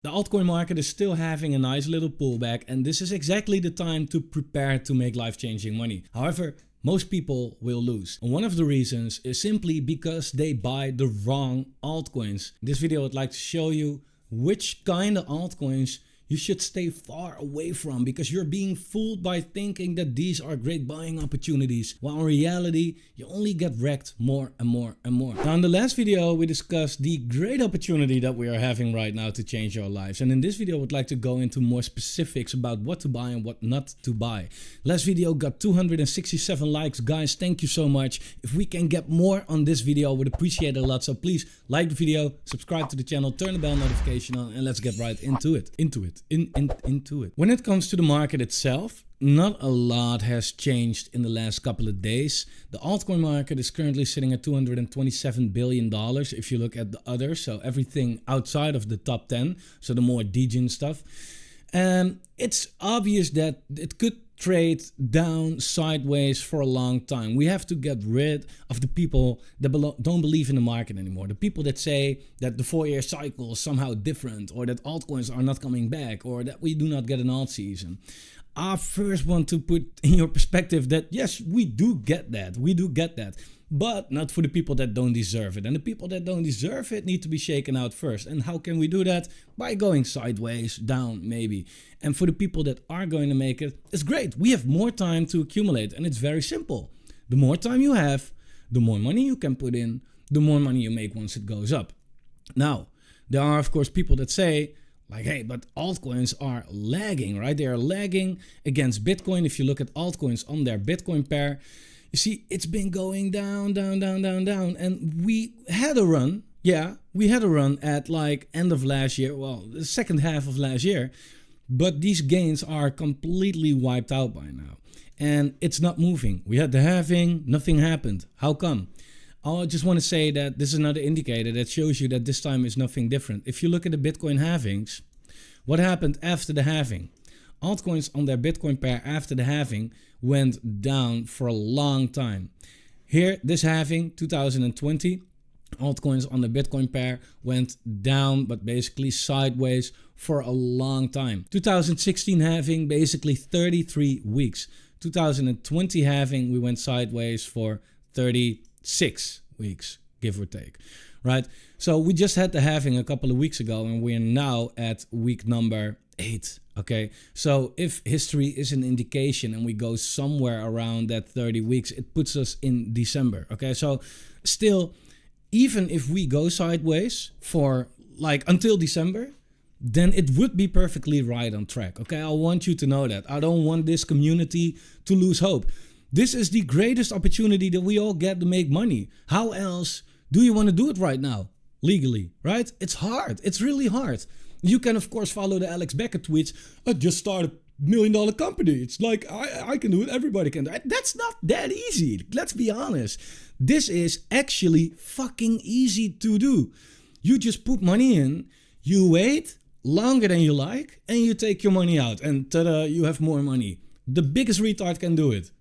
The altcoin market is still having a nice little pullback, and this is exactly the time to prepare to make life-changing money. However, most people will lose. And one of the reasons is simply because they buy the wrong altcoins. In this video, I'd like to show you which kind of altcoins you should stay far away from, because you're being fooled by thinking that these are great buying opportunities, while in reality, you only get wrecked more and more and more. Now, in the last video, we discussed the great opportunity that we are having right now to change our lives. And in this video, I would like to go into more specifics about what to buy and what not to buy. Last video got 267 likes. Guys, thank you so much. If we can get more on this video, I would appreciate it a lot. So please like the video, subscribe to the channel, turn the bell notification on, and let's get right into it. Into it. When it comes to the market itself, not a lot has changed in the last couple of days. The altcoin market is currently sitting at $227 billion if you look at the others, so everything outside of the top 10, so the more degen stuff. And it's obvious that it could trade down sideways for a long time. We have to get rid of the people that don't believe in the market anymore. The people that say that the 4-year cycle is somehow different, or that altcoins are not coming back, or that we do not get an alt season. I first want to put in your perspective that yes, we do get that. We do get that. But not for the people that don't deserve it. And the people that don't deserve it need to be shaken out first. And how can we do that? By going sideways, down maybe. And for the people that are going to make it, it's great. We have more time to accumulate, and it's very simple. The more time you have, the more money you can put in, the more money you make once it goes up. Now, there are of course people that say, like, hey, but altcoins are lagging, right? They are lagging against Bitcoin. If you look at altcoins on their Bitcoin pair, you see, it's been going down, down, down, down, down. And we had a run. Yeah, we had a run at like end of last year. Well, the second half of last year. But these gains are completely wiped out by now. And it's not moving. We had the halving, nothing happened. How come? I just want to say that this is another indicator that shows you that this time is nothing different. If you look at the Bitcoin halvings, what happened after the halving? Altcoins on their Bitcoin pair after the halving went down for a long time. Here, this halving, 2020, altcoins on the Bitcoin pair went down, but basically sideways for a long time. 2016 halving, basically 33 weeks. 2020 halving, we went sideways for 36 weeks, give or take, right? So we just had the halving a couple of weeks ago, and we're now at week number 8. Okay, so if history is an indication and we go somewhere around that 30 weeks, it puts us in December. Okay, so still, even if we go sideways for like until December, then it would be perfectly right on track. Okay, I want you to know that. I don't want this community to lose hope. This is the greatest opportunity that we all get to make money. How else do you want to do it right now? Legally, right? It's hard. It's really hard. You can, of course, follow the Alex Becker tweets. I just started $1 million company. It's like, I can do it. Everybody can do it. That's not that easy. Let's be honest. This is actually fucking easy to do. You just put money in, you wait longer than you like, and you take your money out. And ta-da, you have more money. The biggest retard can do it.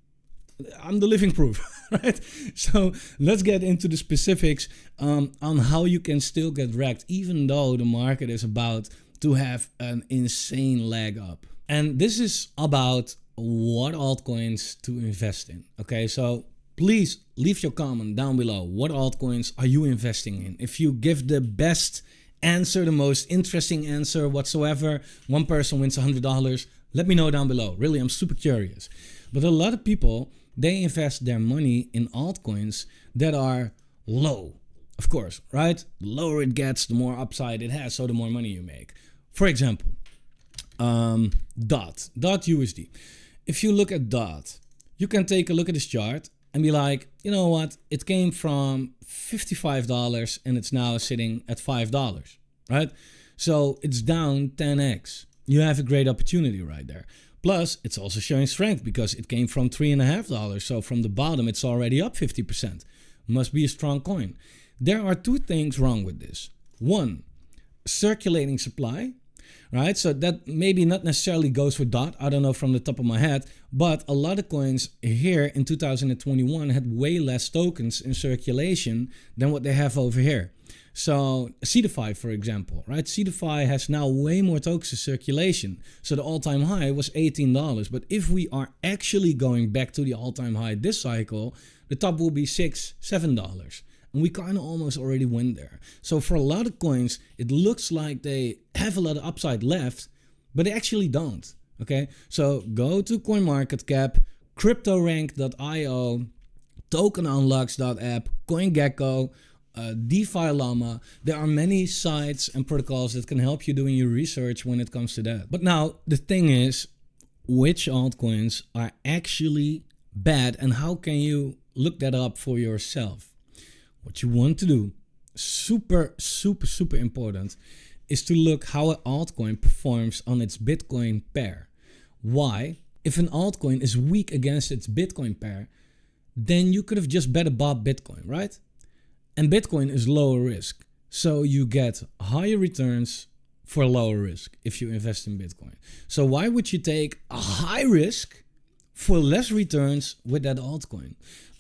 I'm the living proof, right? So let's get into the specifics on how you can still get wrecked, even though the market is about to have an insane leg up. And this is about what altcoins to invest in. Okay, so please leave your comment down below. What altcoins are you investing in? If you give the best answer, the most interesting answer whatsoever, one person wins $100, let me know down below. Really, I'm super curious. But a lot of people, they invest their money in altcoins that are low, of course, right? The lower it gets, the more upside it has, so the more money you make. For example, DOT USD. If you look at DOT, you can take a look at this chart and be like, you know what? It came from $55 and it's now sitting at $5, right? So it's down 10x. You have a great opportunity right there. Plus, it's also showing strength because it came from $3.50. So from the bottom, it's already up 50%. Must be a strong coin. There are two things wrong with this. One, circulating supply, right? So that maybe not necessarily goes for DOT. I don't know from the top of my head, but a lot of coins here in 2021 had way less tokens in circulation than what they have over here. So CDFI, for example, right? CDFI has now way more tokens in circulation. So the all-time high was $18. But if we are actually going back to the all-time high this cycle, the top will be $6, $7. And we kind of almost already went there. So for a lot of coins, it looks like they have a lot of upside left, but they actually don't. Okay, so go to CoinMarketCap, CryptoRank.io, TokenUnlocks.app, CoinGecko, DeFi Llama. There are many sites and protocols that can help you doing your research when it comes to that. But now the thing is, which altcoins are actually bad and how can you look that up for yourself? What you want to do, super important, is to look how an altcoin performs on its Bitcoin pair. Why? If an altcoin is weak against its Bitcoin pair, then you could have just better bought Bitcoin, right? And Bitcoin is lower risk. So you get higher returns for lower risk if you invest in Bitcoin. So why would you take a high risk for less returns with that altcoin?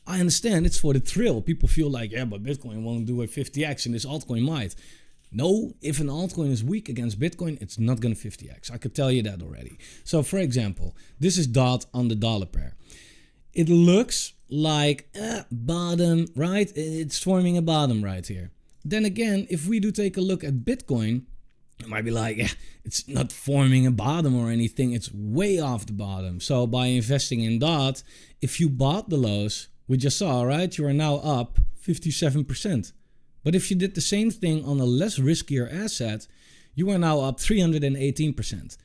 I understand it's for the thrill. People feel like, yeah, but Bitcoin won't do a 50x and this altcoin might. No, if an altcoin is weak against Bitcoin, it's not going to 50x. I could tell you that already. So for example, this is DOT on the dollar pair. It looks like a bottom, right? It's forming a bottom right here. Then again, if we do take a look at Bitcoin, it might be like, yeah, it's not forming a bottom or anything. It's way off the bottom. So by investing in DOT, if you bought the lows, we just saw, right? You are now up 57%. But if you did the same thing on a less riskier asset, you are now up 318%.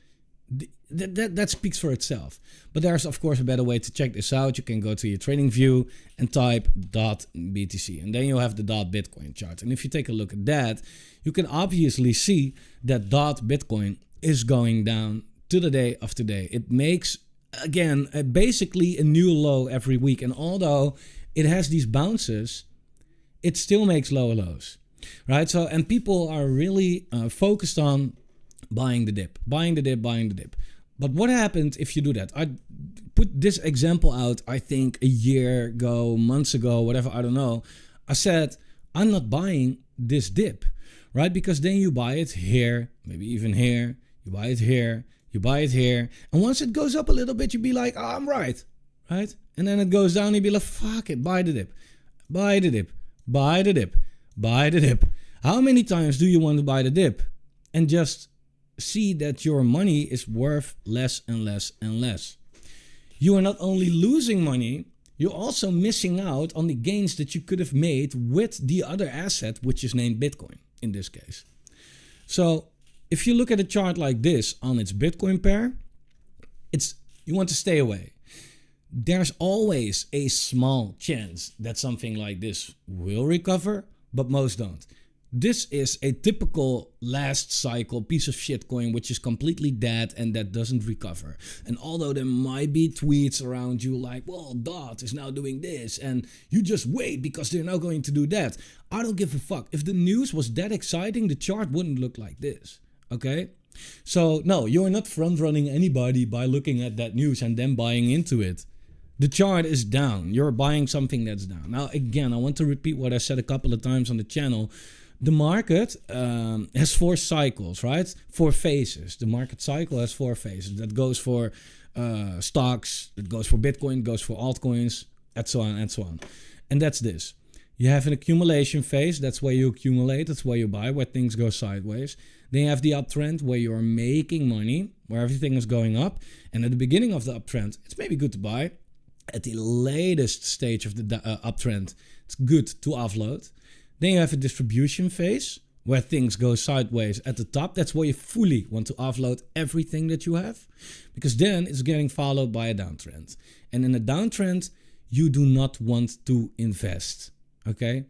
That speaks for itself. But there's, of course, a better way to check this out. You can go to your trading view and type .BTC. And then you have the .Bitcoin chart. And if you take a look at that, you can obviously see that .Bitcoin is going down to the day of today. It makes, again, basically a new low every week. And although it has these bounces, it still makes lower lows, right? So, and people are really focused on buying the dip. But what happened if you do that? I put this example out, I think a year ago, months ago, whatever, I don't know. I said, I'm not buying this dip, right? Because then you buy it here, maybe even here, you buy it here, you buy it here. And once it goes up a little bit, you'd be like, oh, I'm right? And then it goes down, you'd be like, fuck it, buy the dip, buy the dip, buy the dip, buy the dip. How many times do you want to buy the dip and just see that your money is worth less and less and less? You are not only losing money, you're also missing out on the gains that you could have made with the other asset, which is named Bitcoin in this case. So if you look at a chart like this on its Bitcoin pair, you want to stay away. There's always a small chance that something like this will recover, but most don't. This is a typical last cycle piece of shit coin which is completely dead and that doesn't recover. And although there might be tweets around you like, well, DOT is now doing this and you just wait because they're now going to do that. I don't give a fuck. If the news was that exciting, the chart wouldn't look like this. Okay? So no, you're not front running anybody by looking at that news and then buying into it. The chart is down. You're buying something that's down. Now, again, I want to repeat what I said a couple of times on the channel. The market has 4 cycles, right? 4 phases. The market cycle has 4 phases. That goes for stocks, it goes for Bitcoin, it goes for altcoins, and so on and so on. And that's this. You have an accumulation phase. That's where you accumulate. That's where you buy, where things go sideways. Then you have the uptrend where you're making money, where everything is going up. And at the beginning of the uptrend, it's maybe good to buy. At the latest stage of the uptrend, it's good to offload. Then you have a distribution phase where things go sideways at the top. That's where you fully want to offload everything that you have, because then it's getting followed by a downtrend. And in a downtrend, you do not want to invest, okay?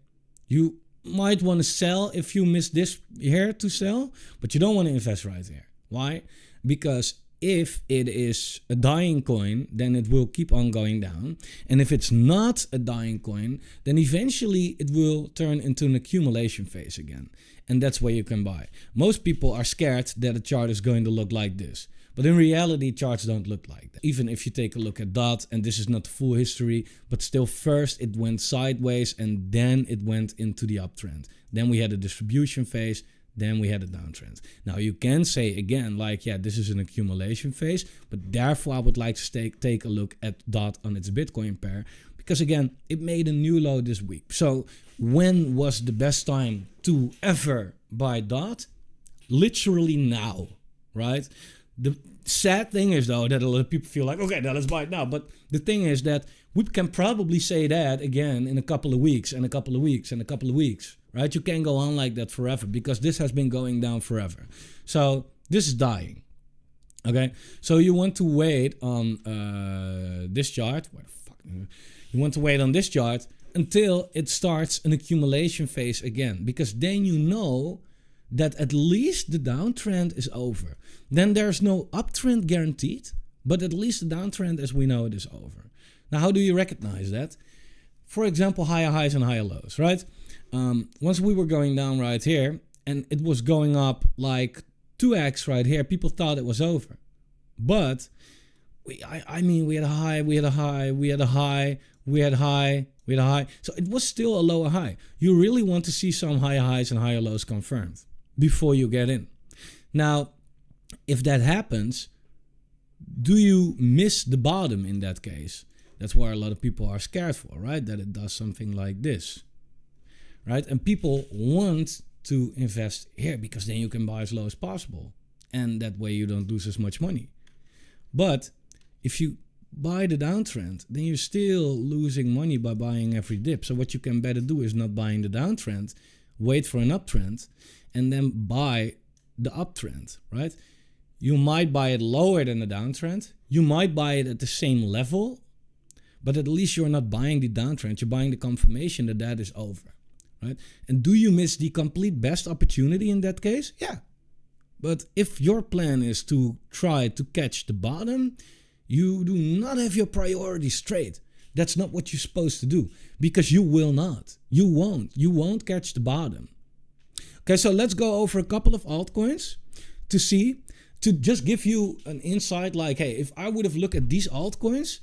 You might want to sell if you miss this here to sell, but you don't want to invest right here. Why? Because if it is a dying coin, then it will keep on going down. And if it's not a dying coin, then eventually it will turn into an accumulation phase again. And that's where you can buy. Most people are scared that a chart is going to look like this. But in reality, charts don't look like that. Even if you take a look at DOT, and this is not the full history, but still first it went sideways and then it went into the uptrend. then we had a distribution phase, then we had a downtrend. Now you can say again, like, yeah, this is an accumulation phase, but therefore I would like to take a look at DOT on its Bitcoin pair, because again, it made a new low this week. So when was the best time to ever buy DOT? Literally now, right? The sad thing is though that a lot of people feel like, okay, now let's buy it now. But the thing is that we can probably say that again in a couple of weeks and a couple of weeks and a couple of weeks, right? You can't go on like that forever because this has been going down forever. So this is dying, okay? So you want to wait on this chart. Where the fuck? You want to wait on this chart until it starts an accumulation phase again, because then you know that at least the downtrend is over. Then there's no uptrend guaranteed, but at least the downtrend as we know it is over. Now, how do you recognize that? For example, higher highs and higher lows, right? Once we were going down right here and it was going up like 2x right here, people thought it was over. But I mean, we had a high, we had a high, we had a high, we had a high, we had a high. So it was still a lower high. You really want to see some higher highs and higher lows confirmed before you get in. Now, if that happens, do you miss the bottom in that case? That's where a lot of people are scared for, right? That it does something like this, right? And people want to invest here because then you can buy as low as possible. And that way you don't lose as much money. But if you buy the downtrend, then you're still losing money by buying every dip. So what you can better do is not buying the downtrend, wait for an uptrend, and then buy the uptrend, right? You might buy it lower than the downtrend. You might buy it at the same level, but at least you're not buying the downtrend. You're buying the confirmation that that is over, right? And do you miss the complete best opportunity in that case? Yeah. But if your plan is to try to catch the bottom, you do not have your priorities straight. That's not what you're supposed to do, because you will not. You won't catch the bottom. Okay, so let's go over a couple of altcoins to just give you an insight like, hey, if I would have looked at these altcoins,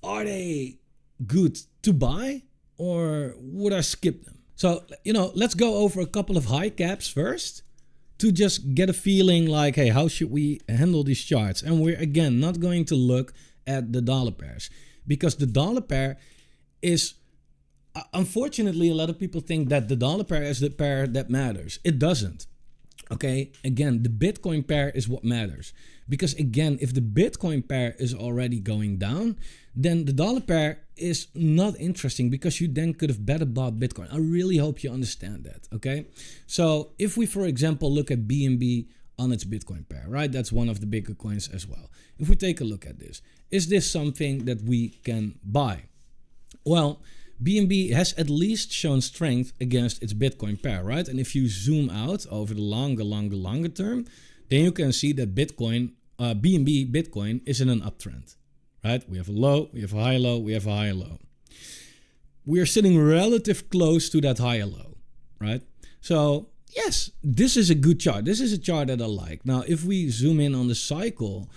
are they good to buy or would I skip them? So, let's go over a couple of high caps first to just get a feeling like, hey, how should we handle these charts? And we're, again, not going to look at the dollar pairs, because the dollar pair is, unfortunately, a lot of people think that the dollar pair is the pair that matters. It doesn't. Okay, again, the Bitcoin pair is what matters. Because again, if the Bitcoin pair is already going down, then the dollar pair is not interesting, because you then could have better bought Bitcoin. I really hope you understand that, okay? So if we, for example, look at BNB on its Bitcoin pair, right? That's one of the bigger coins as well. If we take a look at this, is this something that we can buy? Well, BNB has at least shown strength against its Bitcoin pair, right? And if you zoom out over the longer term, then you can see that BNB Bitcoin is in an uptrend, right? We have a low, we have a high low, we have a higher low. We are sitting relative close to that higher low, right? So yes, this is a good chart. This is a chart that I like. Now, if we zoom in on the cycle,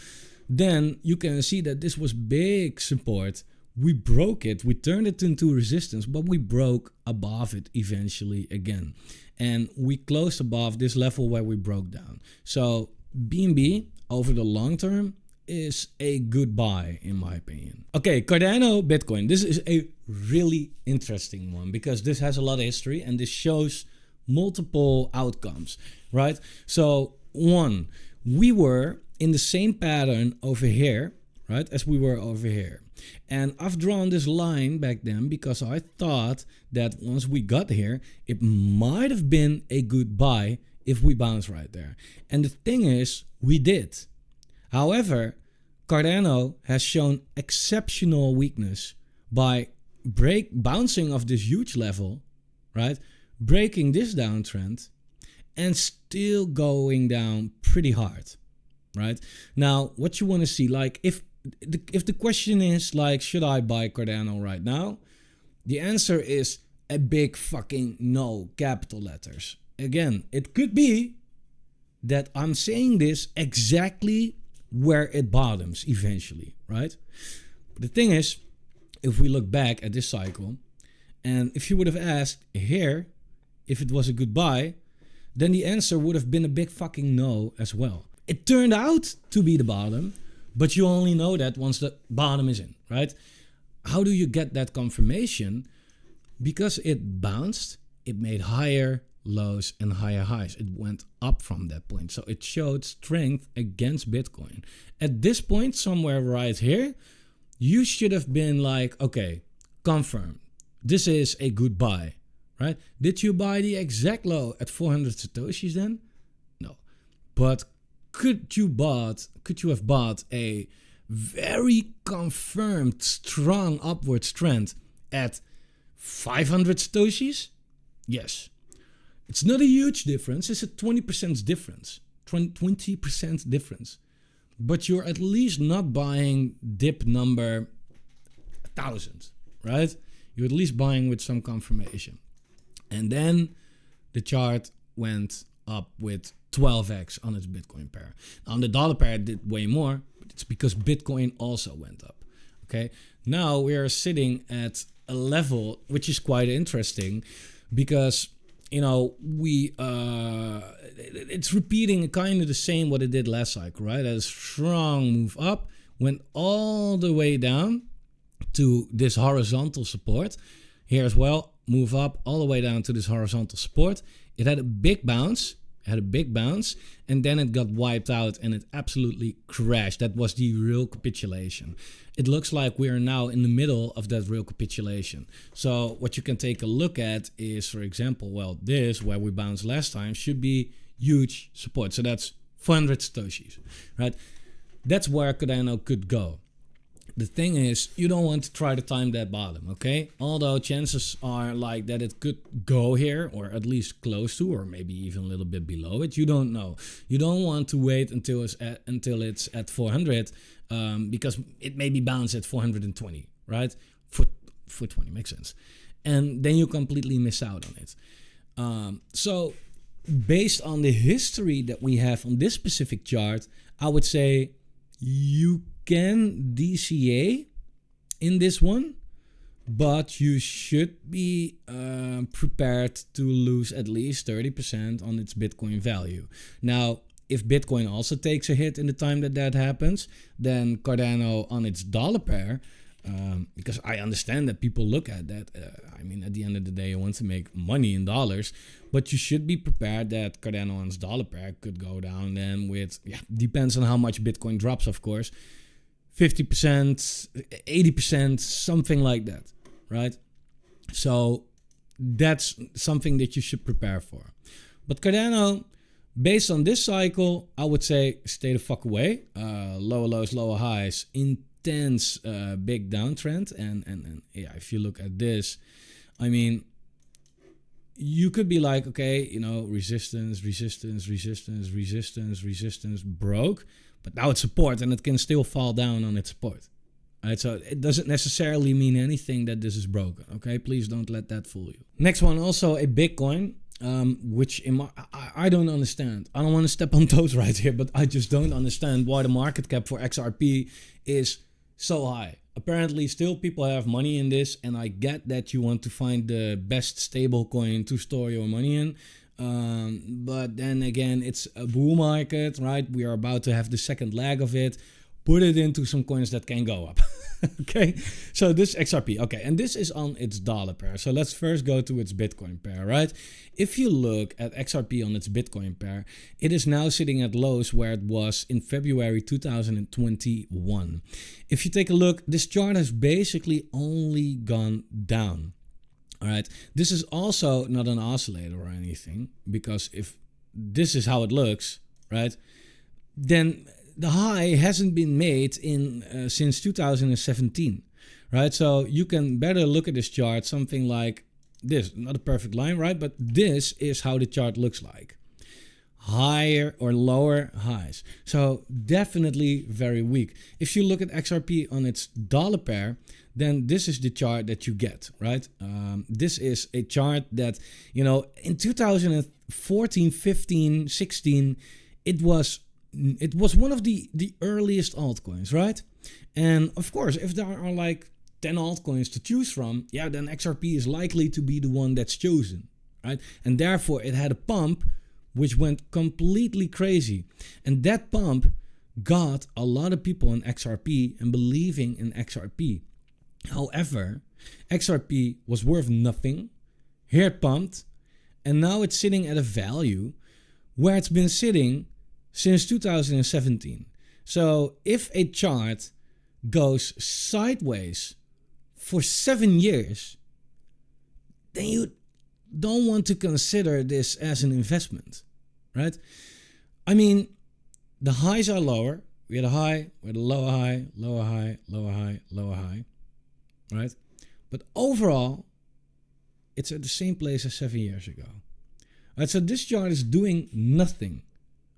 then you can see that this was big support. We broke it, we turned it into resistance, but we broke above it eventually again. And we closed above this level where we broke down. So BNB over the long term is a good buy in my opinion. Okay, Cardano Bitcoin. This is a really interesting one because this has a lot of history and this shows multiple outcomes, right? So one, we were in the same pattern over here, right, as we were over here. And I've drawn this line back then because I thought that once we got here, it might have been a good buy if we bounce right there. And the thing is, we did. However, Cardano has shown exceptional weakness by bouncing off this huge level, right? Breaking this downtrend and still going down pretty hard, right? Now, what you want to see, like if the question is like, should I buy Cardano right now? The answer is a big fucking no, capital letters. Again, it could be that I'm saying this exactly where it bottoms eventually, right? But the thing is, if we look back at this cycle, and if you would have asked here if it was a good buy, then the answer would have been a big fucking no as well. It turned out to be the bottom, but you only know that once the bottom is in, right? How do you get that confirmation? Because it bounced, it made higher lows and higher highs. It went up from that point. So it showed strength against Bitcoin. At this point, somewhere right here, you should have been like, okay, confirmed. This is a good buy, right? Did you buy the exact low at 400 Satoshis then? No. But could you have bought a very confirmed strong upward trend at 500 Satoshis? Yes. It's not a huge difference. It's a 20% difference. 20% difference. But you're at least not buying dip number 1,000, right? You're at least buying with some confirmation. And then the chart went up with 12x on its Bitcoin pair. On the dollar pair, it did way more, but it's because Bitcoin also went up. Okay. Now we are sitting at a level which is quite interesting because, you know, it's repeating kind of the same what it did last cycle, right? A strong move up, went all the way down to this horizontal support. Here as well, move up all the way down to this horizontal support. It had a big bounce. And then it got wiped out and it absolutely crashed. That was the real capitulation. It looks like we are now in the middle of that real capitulation. So what you can take a look at is, for example, well, this where we bounced last time should be huge support. So that's 400 Satoshis, right? That's where Cardano could go. The thing is, you don't want to try to time that bottom, okay? Although chances are like that it could go here or at least close to or maybe even a little bit below it. You don't know. You don't want to wait until it's at 400 because it maybe bounce at 420, right? For 20 makes sense. And then you completely miss out on it. So based on the history that we have on this specific chart, I would say you can DCA in this one, but you should be prepared to lose at least 30% on its Bitcoin value. Now, if Bitcoin also takes a hit in the time that happens, then Cardano on its dollar pair, because I understand that people look at that. I mean, at the end of the day, you want to make money in dollars, but you should be prepared that Cardano on its dollar pair could go down then with, depends on how much Bitcoin drops, of course, 50%, 80%, something like that, right? So that's something that you should prepare for. But Cardano, based on this cycle, I would say stay the fuck away. Lower lows, lower highs, intense big downtrend. And yeah, if you look at this, I mean, you could be like, okay, you know, resistance, broke. But now it's support and it can still fall down on its support. Right, so it doesn't necessarily mean anything that this is broken. Okay, please don't let that fool you. Next one, also a Bitcoin, which I don't understand. I don't want to step on toes right here, but I just don't understand why the market cap for XRP is so high. Apparently, still people have money in this, and I get that you want to find the best stable coin to store your money in. But then again, it's a bull market, right? We are about to have the second leg of it. Put it into some coins that can go up. Okay, so this XRP, okay, and this is on its dollar pair. So let's first go to its Bitcoin pair, right? If you look at XRP on its Bitcoin pair, it is now sitting at lows where it was in February 2021. If you take a look, this chart has basically only gone down. All right, this is also not an oscillator or anything, because if this is how it looks, right, then the high hasn't been made in since 2017, right? So you can better look at this chart, something like this, not a perfect line, right? But this is how the chart looks like. Higher or lower highs. So definitely very weak. If you look at XRP on its dollar pair, then this is the chart that you get, right? This is a chart that, you know, in 2014, 15, 16, it was one of the earliest altcoins, right? And of course, if there are like 10 altcoins to choose from, yeah, then XRP is likely to be the one that's chosen, right? And therefore it had a pump which went completely crazy. And that pump got a lot of people in XRP and believing in XRP. However, XRP was worth nothing. Here it pumped, and now it's sitting at a value where it's been sitting since 2017. So if a chart goes sideways for 7 years, then you don't want to consider this as an investment, right? I mean, the highs are lower. We had a high, we had a lower high, lower high, lower high, lower high, right? But overall, it's at the same place as 7 years ago. Right, so this chart is doing nothing.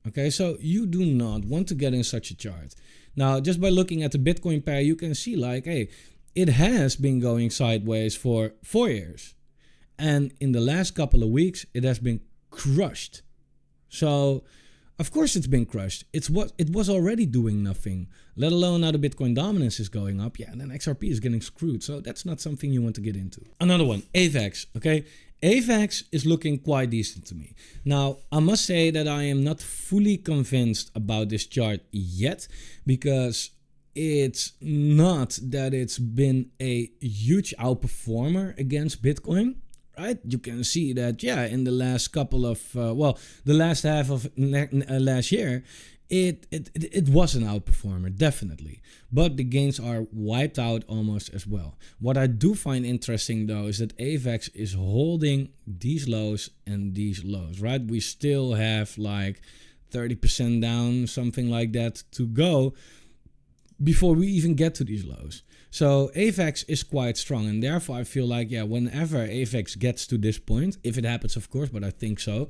Okay, so you do not want to get in such a chart. Now, just by looking at the Bitcoin pair, you can see like, hey, it has been going sideways for 4 years. And in the last couple of weeks, it has been crushed. So, of course it's been crushed. It was already doing nothing, let alone now the Bitcoin dominance is going up. Yeah, and then XRP is getting screwed. So that's not something you want to get into. Another one, AVAX, okay? AVAX is looking quite decent to me. Now, I must say that I am not fully convinced about this chart yet, because it's not that it's been a huge outperformer against Bitcoin. Right, you can see that, yeah, in the last couple of, the last half of last year, it was an outperformer, definitely. But the gains are wiped out almost as well. What I do find interesting, though, is that AVAX is holding these lows and these lows, right? We still have like 30% down, something like that to go before we even get to these lows. So AVAX is quite strong, and therefore I feel like, yeah, whenever AVAX gets to this point, if it happens, of course, but I think so,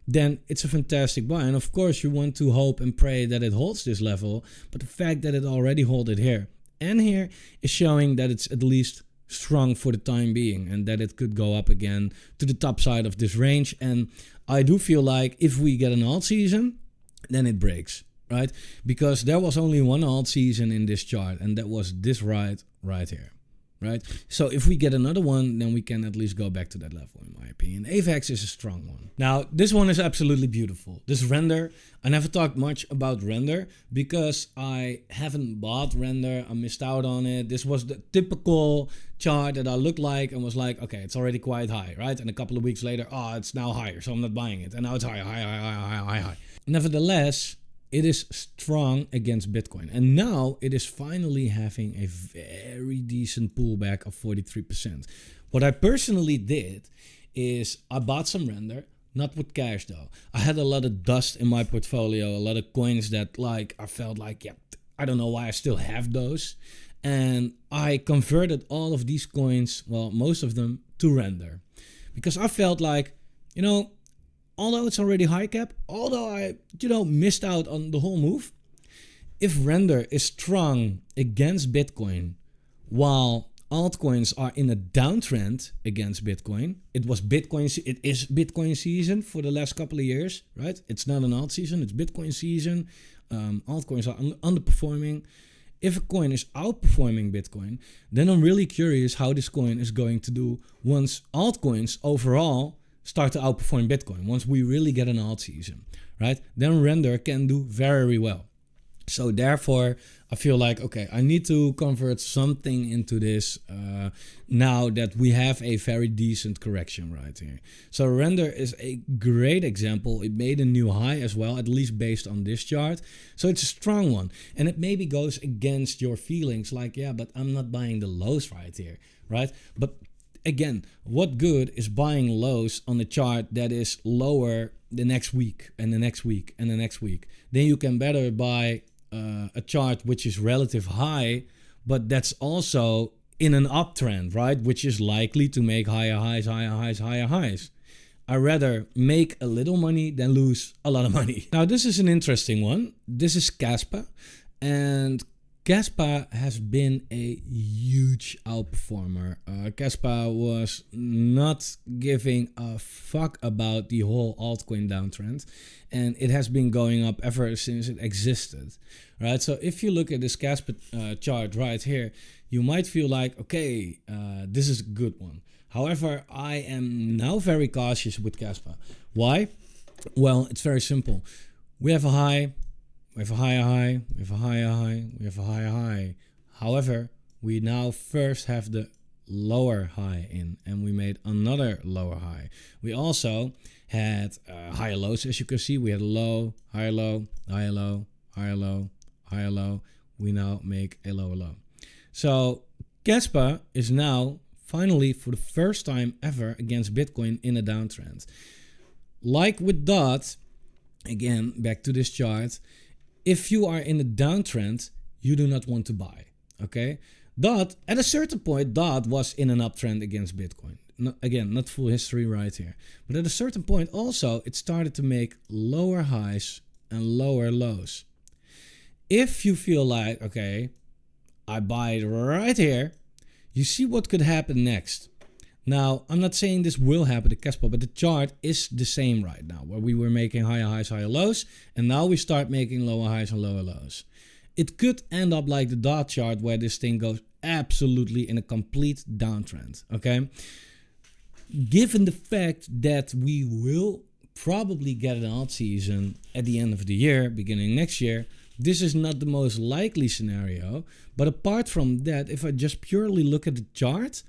then it's a fantastic buy. And of course, you want to hope and pray that it holds this level, but the fact that it already held it here and here is showing that it's at least strong for the time being, and that it could go up again to the top side of this range. And I do feel like if we get an alt season, then it breaks. Right? Because there was only one alt season in this chart, and that was this right here, right? So if we get another one, then we can at least go back to that level, in my opinion. AVAX is a strong one. Now, this one is absolutely beautiful. This render, I never talked much about render because I haven't bought render. I missed out on it. This was the typical chart that I looked like and was like, okay, it's already quite high, right? And a couple of weeks later, oh, it's now higher, so I'm not buying it. And now it's high. Nevertheless, it is strong against Bitcoin. And now it is finally having a very decent pullback of 43%. What I personally did is I bought some render, not with cash though. I had a lot of dust in my portfolio, a lot of coins that like I felt like, yeah, I don't know why I still have those. And I converted all of these coins, well, most of them, to render. Because I felt like, you know, although it's already high cap, although I, missed out on the whole move, if render is strong against Bitcoin while altcoins are in a downtrend against Bitcoin, it is Bitcoin season for the last couple of years, right? It's not an alt season, it's Bitcoin season. Altcoins are underperforming. If a coin is outperforming Bitcoin, then I'm really curious how this coin is going to do once altcoins overall start to outperform Bitcoin. Once we really get an alt season, right? Then render can do very well. So therefore, I feel like, okay, I need to convert something into this now that we have a very decent correction right here. So render is a great example. It made a new high as well, at least based on this chart. So it's a strong one. And it maybe goes against your feelings like, yeah, but I'm not buying the lows right here, right? But again, what good is buying lows on a chart that is lower the next week and the next week and the next week? Then you can better buy a chart which is relative high, but that's also in an uptrend, right? Which is likely to make higher highs, higher highs, higher highs. I'd rather make a little money than lose a lot of money. Now, this is an interesting one. This is Kaspa, and Kaspa has been a huge outperformer. Kaspa was not giving a fuck about the whole altcoin downtrend, and it has been going up ever since it existed, right? So if you look at this Kaspa chart right here, you might feel like, okay, this is a good one. However, I am now very cautious with Kaspa. Why? Well, it's very simple. We have a high, we have a higher high, we have a higher high, we have a higher high. However, we now first have the lower high in, and we made another lower high. We also had higher lows, as you can see. We had a low, higher low, higher low, higher low, higher low. We now make a lower low. So Kaspa is now finally, for the first time ever, against Bitcoin in a downtrend. Like with DOT, again, back to this chart, if you are in a downtrend, you do not want to buy, okay? DOT, at a certain point, DOT was in an uptrend against Bitcoin. Again, not full history right here. But at a certain point also, it started to make lower highs and lower lows. If you feel like, okay, I buy it right here, you see what could happen next. Now, I'm not saying this will happen to Kaspa, but the chart is the same right now, where we were making higher highs, higher lows, and now we start making lower highs and lower lows. It could end up like the DOT chart, where this thing goes absolutely in a complete downtrend, okay? Given the fact that we will probably get an alt season at the end of the year, beginning next year, this is not the most likely scenario. But apart from that, if I just purely look at the chart,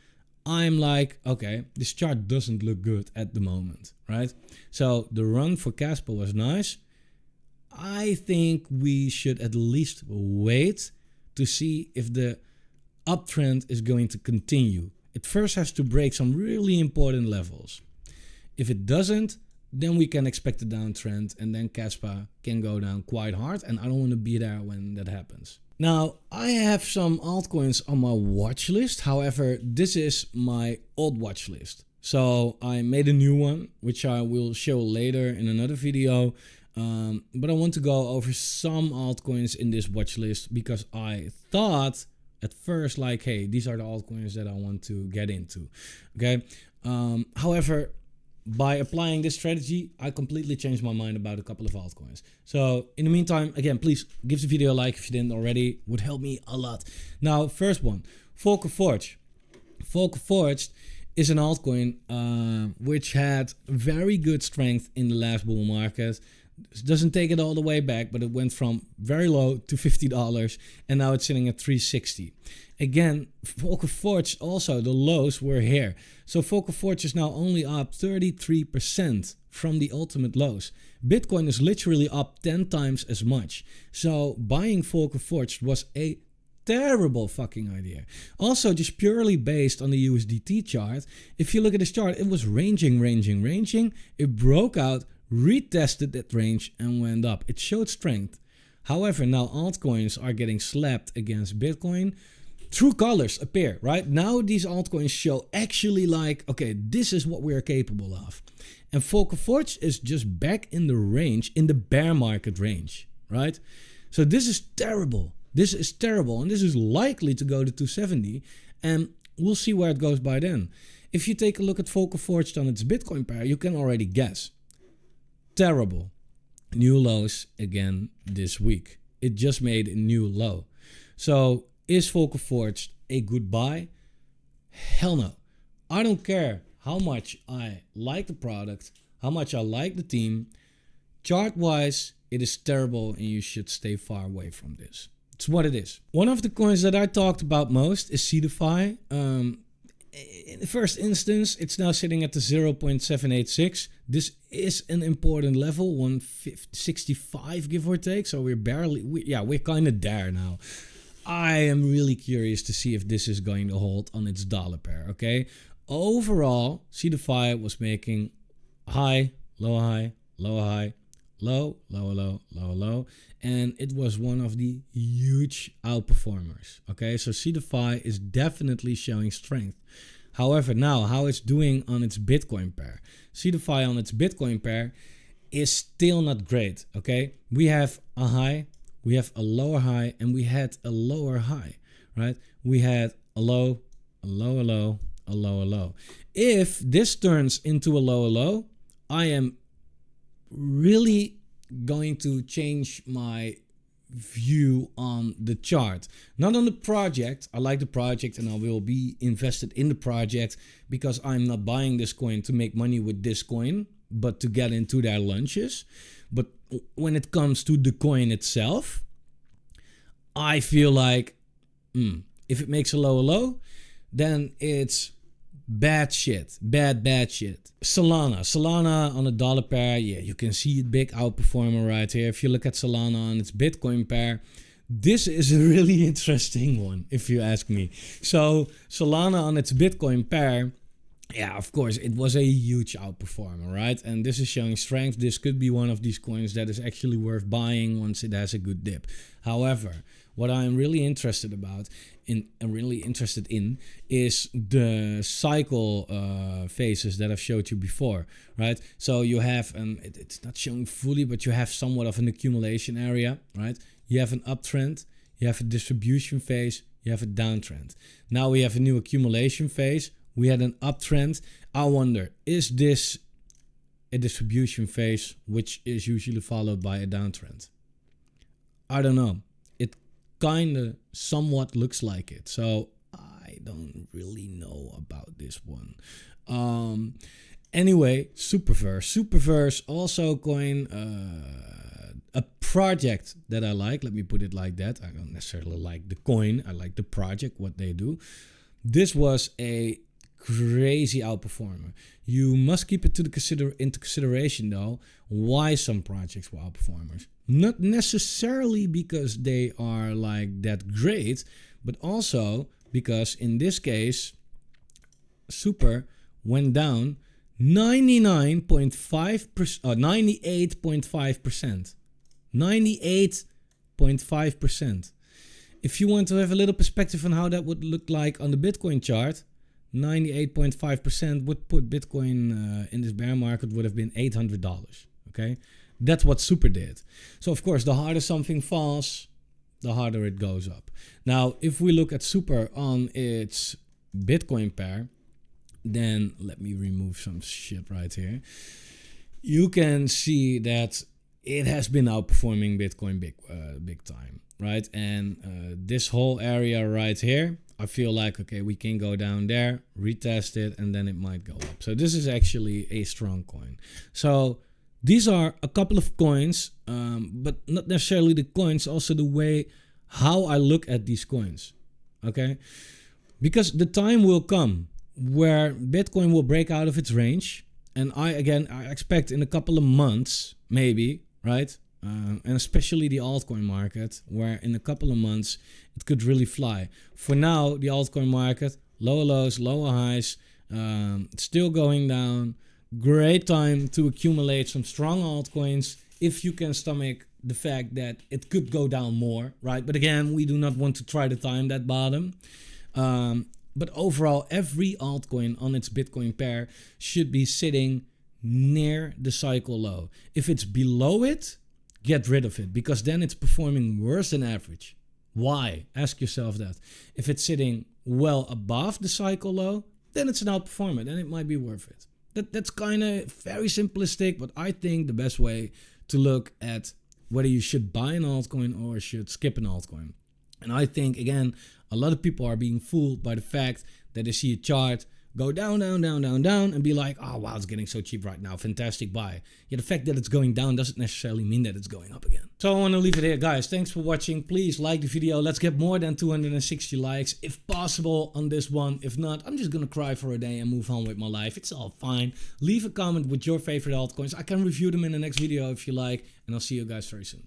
I'm like, okay, this chart doesn't look good at the moment, right? So the run for Kaspa was nice. I think we should at least wait to see if the uptrend is going to continue. It first has to break some really important levels. If it doesn't, then we can expect a downtrend, and then Kaspa can go down quite hard, and I don't want to be there when that happens. Now, I have some altcoins on my watch list. However, this is my old watch list. So I made a new one, which I will show later in another video. But I want to go over some altcoins in this watch list because I thought at first, like, hey, these are the altcoins that I want to get into. Okay. However, by applying this strategy, I completely changed my mind about a couple of altcoins. So in the meantime, again, please give the video a like if you didn't already. Would help me a lot. Now, first one, Fomo Factory. Fomo Factory is an altcoin which had very good strength in the last bull market. It doesn't take it all the way back, but it went from very low to $50, and now it's sitting at $360. Again, Fomo Factory also, the lows were here. So Fomo Factory is now only up 33% from the ultimate lows. Bitcoin is literally up 10 times as much. So buying Fomo Factory was a terrible fucking idea. Also, just purely based on the USDT chart, if you look at this chart, it was ranging. It broke out, retested that range, and went up. It showed strength. However, now altcoins are getting slapped against Bitcoin. True colors appear, right? Now these altcoins show actually like, okay, this is what we are capable of. And Fomo Factory is just back in the range, in the bear market range, right? So this is terrible. This is terrible, and this is likely to go to 270, and we'll see where it goes by then. If you take a look at Fomo Factory on its Bitcoin pair, you can already guess. Terrible. New lows again this week. It just made a new low. So is Fomo Factory a good buy? Hell no. I don't care how much I like the product, how much I like the team. Chart-wise, it is terrible, and you should stay far away from this. It's what it is. One of the coins that I talked about most is CDFI. In the first instance, it's now sitting at the 0.786. This is an important level, 165 give or take. So we're we're kind of there now. I am really curious to see if this is going to hold on its dollar pair, okay? Overall, CDFI was making high, low, high, low, high, low, lower, low, lower, low. And it was one of the huge outperformers, okay? So CDFI is definitely showing strength. However, now how it's doing on its Bitcoin pair. CDFI on its Bitcoin pair is still not great, okay? We have a high, we have a lower high, and we had a lower high, right? We had a low, a lower low, a lower low. If this turns into a lower low, I am really going to change my view on the chart, not on the project. I like the project and I will be invested in the project because I'm not buying this coin to make money with this coin, but to get into their lunches. But when it comes to the coin itself, I feel like if it makes a lower low, then it's bad shit. Bad shit. Solana on a dollar pair. Yeah, you can see it, big outperformer right here. If you look at Solana on its Bitcoin pair, this is a really interesting one, if you ask me. So Solana on its Bitcoin pair, yeah, of course, it was a huge outperformer, right? And this is showing strength. This could be one of these coins that is actually worth buying once it has a good dip. However, what I'm really interested in is the cycle phases that I've showed you before, right? So you have it's not showing fully, but you have somewhat of an accumulation area, right? You have an uptrend, you have a distribution phase, you have a downtrend. Now we have a new accumulation phase. We had an uptrend. I wonder, is this a distribution phase, which is usually followed by a downtrend? I don't know. It kind of somewhat looks like it. So I don't really know about this one. Anyway, Superverse also coin, a project that I like. Let me put it like that. I don't necessarily like the coin. I like the project, what they do. This was a crazy outperformer. You must keep it into consideration though, why some projects were outperformers. Not necessarily because they are like that great, but also because in this case, Super went down 98.5%. 98.5%. If you want to have a little perspective on how that would look like on the Bitcoin chart, 98.5% would put Bitcoin in this bear market would have been $800. Okay, that's what Super did. So of course, the harder something falls, the harder it goes up. Now, if we look at Super on its Bitcoin pair, then let me remove some shit right here. You can see that it has been outperforming Bitcoin big time, right? And this whole area right here, I feel like, okay, we can go down there, retest it, and then it might go up. So this is actually a strong coin. So these are a couple of coins, but not necessarily the coins, also the way how I look at these coins, okay? Because the time will come where Bitcoin will break out of its range. And I expect in a couple of months, maybe, right? And especially the altcoin market, where in a couple of months, it could really fly. For now, the altcoin market, lower lows, lower highs, still going down. Great time to accumulate some strong altcoins if you can stomach the fact that it could go down more, right? But again, we do not want to try to time that bottom. But overall, every altcoin on its Bitcoin pair should be sitting near the cycle low. If it's below it, get rid of it, because then it's performing worse than average. Why? Ask yourself that. If it's sitting well above the cycle low, then it's an outperformer. Then it might be worth it. That's kind of very simplistic, but I think the best way to look at whether you should buy an altcoin or should skip an altcoin. And I think, again, a lot of people are being fooled by the fact that they see a chart go down, and be like, oh, wow, it's getting so cheap right now. Fantastic buy. Yeah, the fact that it's going down doesn't necessarily mean that it's going up again. So I want to leave it here, guys. Thanks for watching. Please like the video. Let's get more than 260 likes, if possible, on this one. If not, I'm just going to cry for a day and move on with my life. It's all fine. Leave a comment with your favorite altcoins. I can review them in the next video if you like, and I'll see you guys very soon.